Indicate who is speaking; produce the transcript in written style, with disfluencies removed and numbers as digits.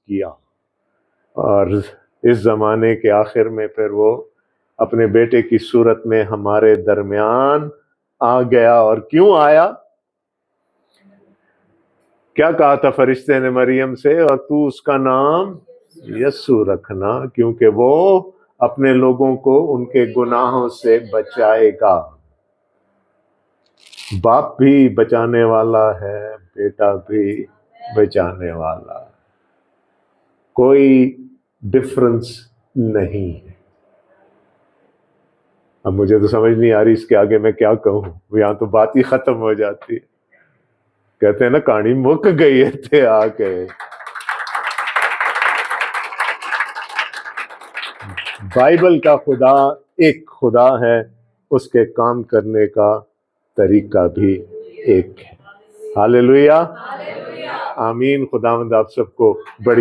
Speaker 1: کیا، اور اس زمانے کے آخر میں پھر وہ اپنے بیٹے کی صورت میں ہمارے درمیان آ گیا۔ اور کیوں آیا؟ کیا کہا تھا فرشتے نے مریم سے؟ اور تو اس کا نام یسوع رکھنا، کیونکہ وہ اپنے لوگوں کو ان کے گناہوں سے بچائے گا۔ باپ بھی بچانے والا ہے، بیٹا بھی بچانے والا، کوئی ڈفرنس نہیں ہے۔ اب مجھے تو سمجھ نہیں آ رہی اس کے آگے میں کیا کہوں، یہاں تو بات ہی ختم ہو جاتی ہے۔ کہتے ہیں نا کہانی مک گئی ہے تھے آ کے۔ بائبل کا خدا ایک خدا ہے، اس کے کام کرنے کا طریقہ بھی ایک ہے۔ ہاللویا، آمین۔ خداوند آپ سب کو بڑی